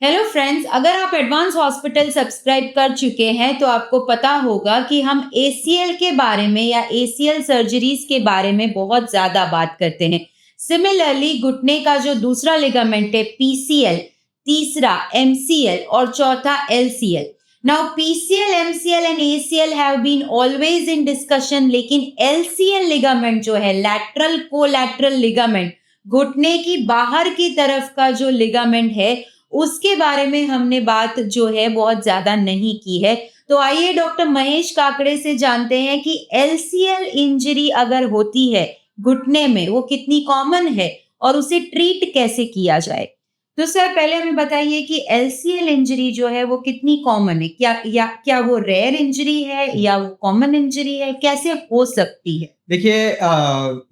Hello friends, अगर आप advance hospital subscribe कर चुके हैं तो आपको पता होगा कि हम एसीएल के बारे में या एसीएल सर्जरीज के बारे में बहुत ज़्यादा बात करते हैं। सिमिलरली घुटने का जो दूसरा लिगामेंट है पीसीएल, तीसरा एमसीएल और चौथा LCL. Now PCL, MCL and ACL have been always in discussion, लेकिन एलसीएल लिगामेंट जो है लैटरल कोलैटरल लिगामेंट, घुटने की बाहर की तरफ का जो लिगामेंट है उसके बारे में हमने बात जो है बहुत ज़्यादा नहीं की है। तो आइए डॉक्टर महेश काकड़े से जानते हैं कि एलसीएल इंजरी अगर होती है घुटने में, वो कितनी कॉमन है और उसे ट्रीट कैसे किया जाए। तो सर पहले हमें बताइए कि एलसीएल इंजरी जो है वो कितनी कॉमन है, क्या वो रेयर इंजरी है या वो कॉमन इंजरी है, कैसे हो सकती है। देखिए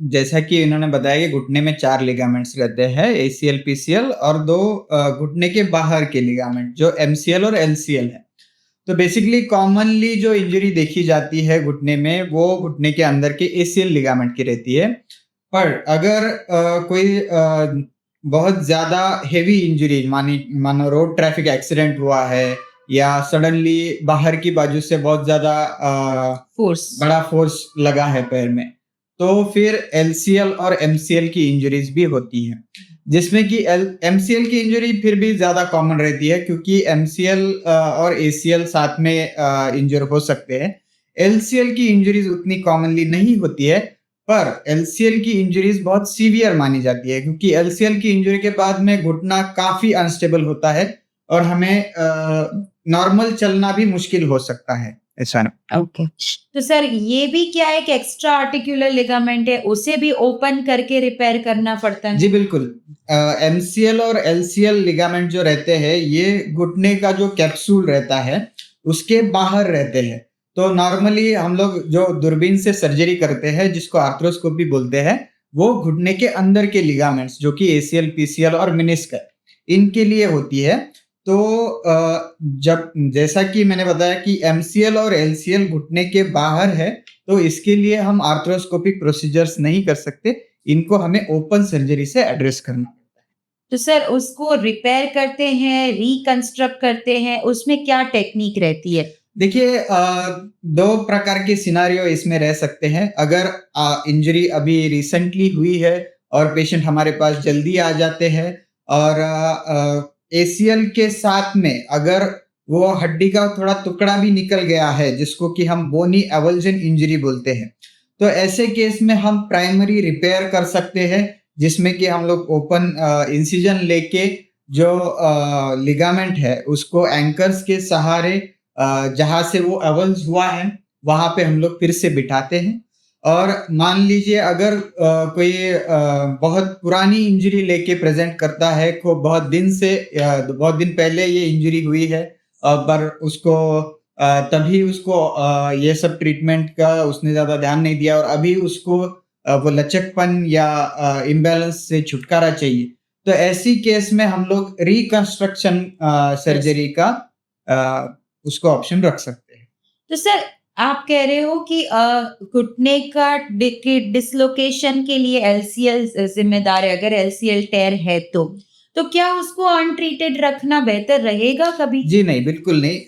जैसा कि इन्होंने बताया कि घुटने में 4 लिगामेंट्स रहते हैं, एसीएल, पीसीएल और 2 घुटने के बाहर के लिगामेंट जो एमसीएल और एलसीएल है। तो बेसिकली कॉमनली जो इंजरी देखी जाती है घुटने में वो घुटने के अंदर के एसीएल लिगामेंट की रहती है। पर अगर कोई बहुत ज़्यादा हेवी इंजरी मानो रोड ट्रैफिक एक्सीडेंट हुआ है या सडनली बाहर की बाजू से बहुत ज़्यादा बड़ा फोर्स लगा है पैर में, तो फिर एलसीएल और एमसीएल की इंजरीज भी होती हैं। जिसमें कि एमसीएल की इंजरी फिर भी ज़्यादा कॉमन रहती है क्योंकि एमसीएल और एसीएल साथ में इंजर हो सकते हैं। एलसीएल की इंजरीज उतनी कॉमनली नहीं होती है, पर एलसीएल की इंजरीज बहुत सीवियर मानी जाती है क्योंकि एलसीएल की इंजरी के बाद में घुटना काफ़ी अनस्टेबल होता है और हमें नॉर्मल चलना भी मुश्किल हो सकता है। ऐसा ना। ओके। तो सर ये भी क्या एक एक्स्ट्रा आर्टिकुलर लिगामेंट है, उसे भी ओपन करके रिपेयर करना पड़ता है। जी बिल्कुल। एमसीएल और एलसीएल लिगामेंट जो रहते हैं ये घुटने का जो कैप्सूल रहता है उसके बाहर रहते हैं। तो नॉर्मली हम लोग जो दूरबीन से सर्जरी करते हैं जिसको आर्थ्रोस्कोपी बोलते हैं, वो घुटने के अंदर के लिगामेंट्स जो कि एसीएल, पीसीएल और मेनिस्क है, इनके लिए होती है। तो जब जैसा कि मैंने बताया कि एमसीएल और एलसीएल घुटने के बाहर है, तो इसके लिए हम आर्थ्रोस्कोपिक प्रोसीजर्स नहीं कर सकते, इनको हमें ओपन सर्जरी से एड्रेस करना पड़ता है। तो सर उसको रिपेयर करते हैं, रिकंस्ट्रक्ट करते हैं, उसमें क्या टेक्निक रहती है। देखिए 2 प्रकार के सिनारियो इसमें रह सकते हैं। अगर इंजरी अभी रिसेंटली हुई है और पेशेंट हमारे पास जल्दी आ जाते हैं और एसीएल के साथ में अगर वो हड्डी का थोड़ा टुकड़ा भी निकल गया है जिसको कि हम बोनी एवल्जन इंजरी बोलते हैं, तो ऐसे केस में हम प्राइमरी रिपेयर कर सकते हैं जिसमें कि हम लोग ओपन इंसिजन लेके जो लिगामेंट है उसको एंकर्स के सहारे जहाँ से वो एवल्स हुआ है वहाँ पे हम लोग फिर से बिठाते हैं। और मान लीजिए अगर कोई बहुत पुरानी इंजरी लेके प्रेजेंट करता है को बहुत बहुत दिन पहले ये इंजरी हुई है, पर उसको तभी उसको ये सब ट्रीटमेंट का उसने ज़्यादा ध्यान नहीं दिया और अभी उसको वो लचकपन या इम्बैलेंस से छुटकारा चाहिए, तो ऐसी केस में हम लोग रिकंस्ट्रक्शन सर्जरी का उसको ऑप्शन रख सकते हैं। तो सर आप कह रहे हो कि घुटने का डिसलोकेशन के लिए एलसीएल जिम्मेदार है, अगर एलसीएल टेयर है तो क्या उसको अनट्रीटेड रखना बेहतर रहेगा कभी। जी नहीं, बिल्कुल नहीं।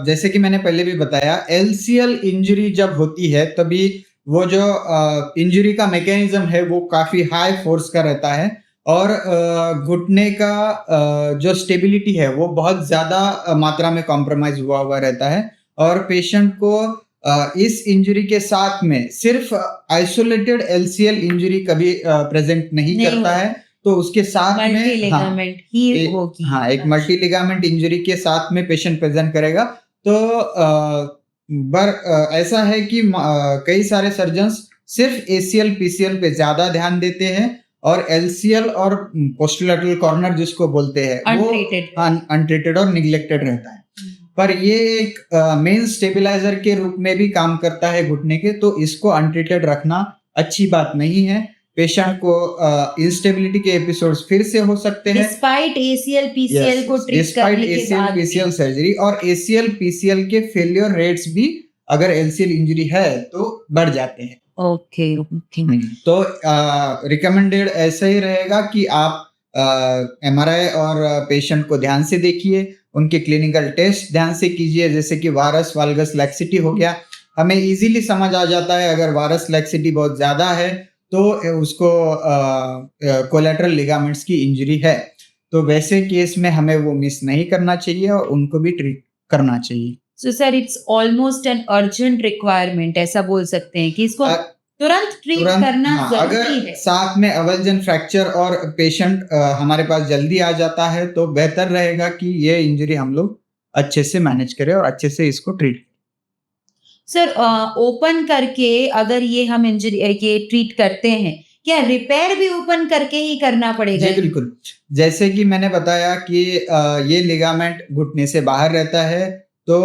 जैसे कि मैंने पहले भी बताया, एलसीएल इंजरी जब होती है तभी वो जो इंजरी का मैकेनिज्म है वो काफ़ी हाई फोर्स का रहता है और घुटने का जो स्टेबिलिटी है वो बहुत ज़्यादा मात्रा में कॉम्प्रोमाइज़ हुआ रहता है और पेशेंट को इस इंजरी के साथ में सिर्फ आइसोलेटेड एलसीएल इंजरी कभी प्रेजेंट नहीं करता है, तो उसके साथ में एक मल्टी लिगामेंट इंजरी के साथ में पेशेंट प्रेजेंट करेगा। तो ऐसा है कि कई सारे सर्जन्स सिर्फ एसीएल पीसीएल पे ज्यादा ध्यान देते हैं और एलसीएल और पोस्टरलैटरल कॉर्नर जिसको बोलते हैं वो अनट्रीटेड और निग्लेक्टेड रहता है। पर ये एक मेन स्टेबिलाईजर के रूप में भी काम करता है घुटने के, तो इसको अनट्रीटेड रखना अच्छी बात नहीं है। पेशेंट को इंस्टेबिलिटी के एपिसोड्स फिर से हो सकते हैं डिस्पाइट एसीएल पीसीएल को ट्रीट करने के बाद पीसीएल सर्जरी और एसीएल पीसीएल के फेलियर रेट्स भी अगर एलसीएल इंजरी है तो बढ़ जाते हैं। ओके। तो रिकमेंडेड ऐसा ही रहेगा कि आप MRI और पेशेंट को ध्यान से देखिए, उनके क्लिनिकल टेस्ट ध्यान से कीजिए, जैसे कि वारस वाल्गस लैक्सिटी हो गया। हमें इजीली समझ आ जाता है अगर वारस लैक्सिटी बहुत ज़्यादा है तो उसको कोलैटरल लिगामेंट्स की इंजरी है। तो वैसे केस में हमें वो मिस नहीं करना चाहिए और उनको भी ट्रीट करना चाहिए। So sir it's almost an urgent requirement, ऐसा बोल सकते हैं कि इसको तुरंत ट्रीट करना अगर जरूरी है। साथ में अवल्जन फ्रैक्चर और पेशेंट हमारे पास जल्दी आ जाता है तो बेहतर रहेगा कि ये इंजरी हम लोग अच्छे से मैनेज करें और अच्छे से इसको ट्रीट। सर ओपन करके अगर ये हम इंजरी ये ट्रीट करते हैं, क्या रिपेयर भी ओपन करके ही करना पड़ेगा? जी बिल्कुल, जैसे कि मैंने बताया कि ये लिगामेंट घुटने से बाहर रहता है तो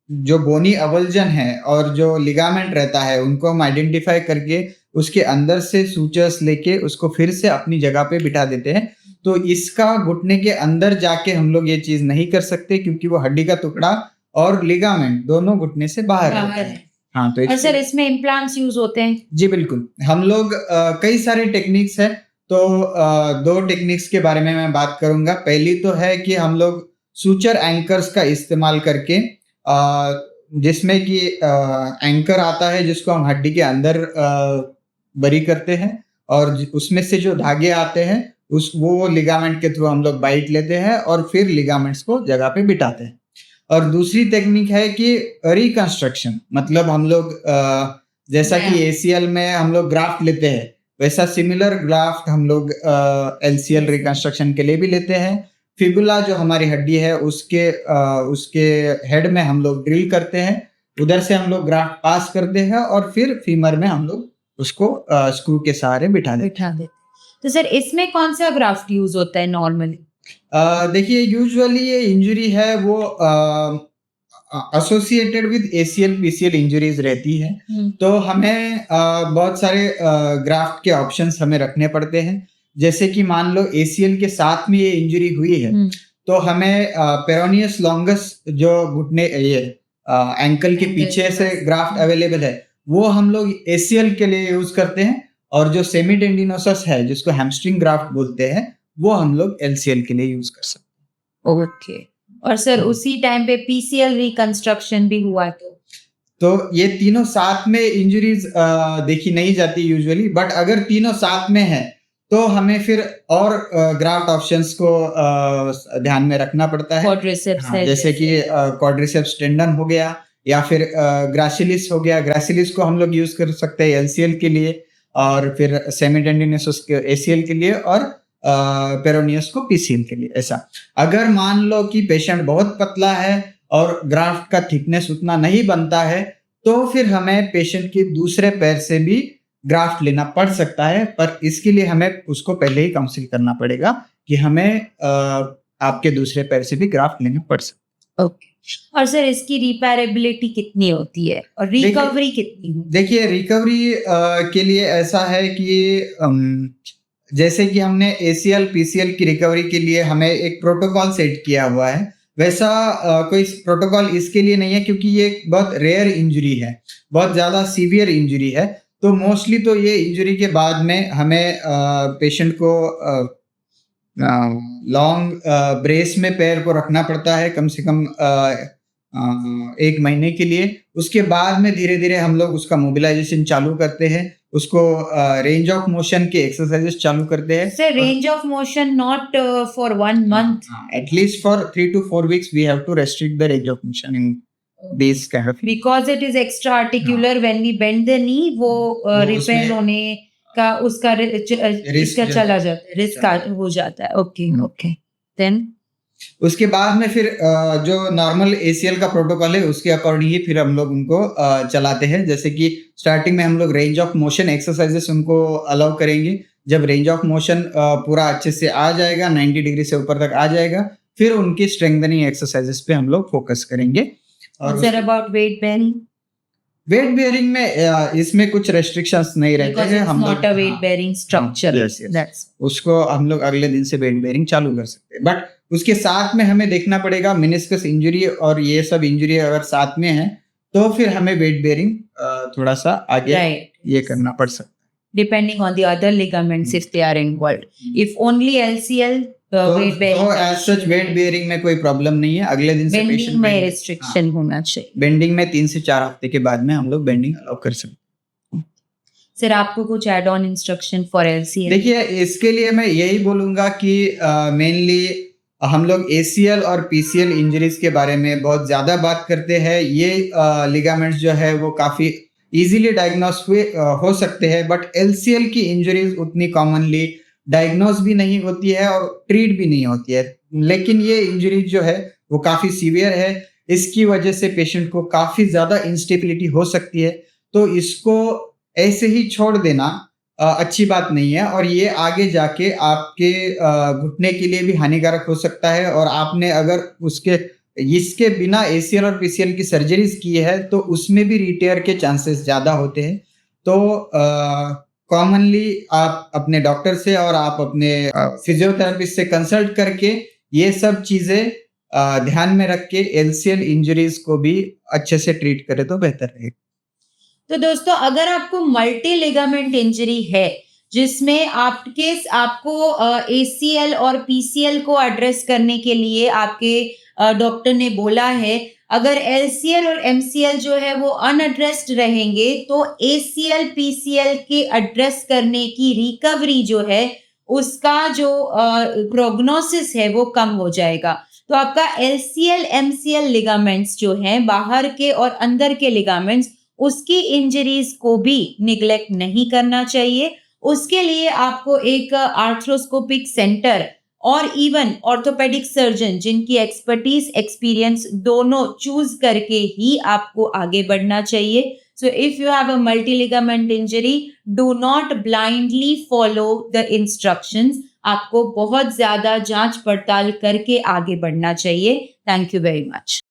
जो बोनी अवल्जन है और जो लिगामेंट रहता है उनको हम आइडेंटिफाई करके उसके अंदर से सूचर्स लेके उसको फिर से अपनी जगह पे बिठा देते हैं। तो इसका घुटने के अंदर जाके हम लोग ये चीज नहीं कर सकते क्योंकि वो हड्डी का टुकड़ा और लिगामेंट दोनों घुटने से बाहर रहता है। हाँ, तो और सर इसमें इम्प्लांट्स यूज होते हैं? जी बिल्कुल, हम लोग कई सारे टेक्निक्स है तो 2 टेक्निक्स के बारे में मैं बात करूंगा। पहली तो है कि हम लोग सूचर एंकर्स का इस्तेमाल करके जिसमें कि एंकर आता है जिसको हम हड्डी के अंदर बरी करते हैं और उसमें से जो धागे आते हैं वो लिगामेंट के थ्रू हम लोग बाइट लेते हैं और फिर लिगामेंट्स को जगह पे बिठाते हैं। और दूसरी टेक्निक है कि रिकंस्ट्रक्शन, मतलब हम लोग जैसा कि ACL में हम लोग ग्राफ्ट लेते हैं वैसा सिमिलर ग्राफ्ट हम लोग LCL रिकंस्ट्रक्शन के लिए भी लेते हैं। फिबुला जो हमारी हड्डी है उसके हेड में हम लोग ड्रिल करते हैं, उधर से हम लोग ग्राफ्ट पास करते हैं और फिर फीमर में हम लोग उसको स्क्रू के सहारे बिठा देते। तो सर इसमें कौन सा ग्राफ्ट यूज होता है नॉर्मली? देखिए यूजुअली ये इंजरी है वो associated with ACL PCL injuries रहती है। तो हमें बहुत सारे ग्राफ्ट के ऑप्शंस हमें रखने पड़ते हैं। जैसे कि मान लो ACL के साथ में ये इंजरी हुई है तो हमें पेरोनियस लॉन्गस जो घुटने ये एंकल के पीछे से ग्राफ्ट अवेलेबल है वो हम लोग ACL के लिए यूज करते हैं और जो सेमीटेंडिनोसस है जिसको हैमस्ट्रिंग ग्राफ्ट बोलते हैं वो हम लोग LCL के लिए यूज कर सकते हैं। ओके। और सर उसी टाइम पे PCL रिकंस्ट्रक्शन भी हुआ तो ये तीनों साथ में इंजरीज देखी नहीं जाती यूजुअली, बट अगर तीनों साथ में है तो हमें फिर और ग्राफ्ट ऑप्शंस को ध्यान में रखना पड़ता है। क्वाड्रिसेप्स है जैसे कि क्वाड्रिसेप्स टेंडन हो गया या फिर ग्रासिलिस हो गया। ग्रासिलिस को हम लोग यूज कर सकते हैं LCL के लिए और फिर सेमीटेंडिनोसस के ACL के लिए और पेरोनियस को PCL के लिए। ऐसा अगर मान लो कि पेशेंट बहुत पतला है और ग्राफ्ट का थिकनेस उतना नहीं बनता है तो फिर हमें पेशेंट के दूसरे पैर से भी ग्राफ्ट लेना पड़ सकता है, पर इसके लिए हमें उसको पहले ही काउंसिल करना पड़ेगा कि हमें आपके दूसरे पैर से भी ग्राफ्ट लेना पड़ सकता है। ओके। और सर इसकी रिपेरेबिलिटी कितनी होती है और रिकवरी कितनी होती है? देखिए रिकवरी के लिए ऐसा है कि जैसे कि हमने ACL PCL की रिकवरी के लिए हमें एक प्रोटोकॉल सेट किया हुआ है, वैसा कोई प्रोटोकॉल इसके लिए नहीं है क्योंकि ये बहुत रेयर इंजरी है, बहुत ज़्यादा सीवियर इंजरी है। तो मोस्टली तो ये इंजरी के बाद में हमें पेशेंट को लॉन्ग ब्रेस में पैर को रखना पड़ता है कम से कम 1 महीने के लिए। उसके बाद में धीरे धीरे हम लोग उसका मोबिलाइजेशन चालू करते हैं, उसको रेंज ऑफ मोशन के एक्सरसाइजेस चालू करते हैं। Sir range of motion not for 1 month, at least for 3 to 4 weeks we have to restrict the range of motion in this kind of, because it is extra articular when we bend the knee वो repair होने का उसका इसका चला जाता है, risk हो जाता है। Okay okay. देन उसके बाद में फिर जो नॉर्मल ACL का प्रोटोकॉल है उसके अकॉर्डिंग ही फिर हम लोग उनको चलाते हैं। जैसे कि स्टार्टिंग में हम लोग रेंज ऑफ मोशन एक्सरसाइजेस उनको अलाउ करेंगे। जब रेंज ऑफ मोशन पूरा अच्छे से आ जाएगा, 90 डिग्री से ऊपर तक आ जाएगा, फिर उनकी स्ट्रेंथनिंग एक्सरसाइजेस पे हम लोग फोकस करेंगे। और sir about weight bearing? Wait bearing में इसमें कुछ रेस्ट्रिक्शंस नहीं रहते हैं। हम not a weight bearing structure, उसको हम लोग अगले दिन से वेट बेयरिंग चालू कर सकते हैं। बट उसके साथ में हमें देखना पड़ेगा मेनिस्कस इंजरी और ये सब इंजरी अगर साथ में है तो फिर हमें वेट बेयरिंग थोड़ा सा आगे ये करना पड़ सकता है। depending on the other ligaments if they are involved. If only LCL, तो weight bearing as such weight bearing में कोई प्रॉब्लम नहीं है, अगले दिन से बेंडिंग पेशेंट में रिस्ट्रिक्शन होना चाहिए। बेंडिंग में 3 से 4 हफ्ते के बाद में हम लोग बेंडिंग अलाउ कर सकते हैं। सर आपको कुछ add on instruction for LCL? देखिए, इसके लिए मैं यही बोलूँगा कि मेनली हम लोग ACL और PCL इंजरीज के बारे में बहुत ज़्यादा बात करते हैं। ये लिगामेंट्स जो है वो काफ़ी ईज़िली डायग्नोस हो सकते हैं, बट LCL की इंजरीज उतनी कॉमनली डायग्नोस भी नहीं होती है और ट्रीट भी नहीं होती है। लेकिन ये इंजरीज जो है वो काफ़ी सीवियर है, इसकी वजह से पेशेंट को काफ़ी ज़्यादा इंस्टेबिलिटी हो सकती है। तो इसको ऐसे ही छोड़ देना अच्छी बात नहीं है, और ये आगे जाके आपके घुटने के लिए भी हानिकारक हो सकता है। और आपने अगर इसके बिना ACL और PCL की सर्जरीज की है तो उसमें भी रिटेयर के चांसेस ज़्यादा होते हैं। तो कॉमनली आप अपने डॉक्टर से और आप अपने फिजियोथेरेपिस्ट से कंसल्ट करके ये सब चीज़ें ध्यान में रख के LCL इंजरीज को भी अच्छे से ट्रीट करें तो बेहतर रहेगा। तो दोस्तों अगर आपको मल्टी लिगामेंट इंजरी है जिसमें आपको ACL और PCL को एड्रेस करने के लिए आपके डॉक्टर ने बोला है, अगर LCL और MCL जो है वो अनएड्रेस्ड रहेंगे तो ACL PCL के एड्रेस करने की रिकवरी जो है उसका जो प्रोग्नोसिस है वो कम हो जाएगा। तो आपका LCL MCL लिगामेंट्स जो हैं बाहर के और अंदर के लिगामेंट्स, उसकी इंजरीज को भी निग्लेक्ट नहीं करना चाहिए। उसके लिए आपको एक आर्थ्रोस्कोपिक सेंटर और इवन ऑर्थोपेडिक सर्जन जिनकी एक्सपर्टीज एक्सपीरियंस दोनों चूज करके ही आपको आगे बढ़ना चाहिए। So if you have a multi ligament injury, do not blindly follow the instructions. आपको बहुत ज्यादा जांच पड़ताल करके आगे बढ़ना चाहिए। Thank you very much.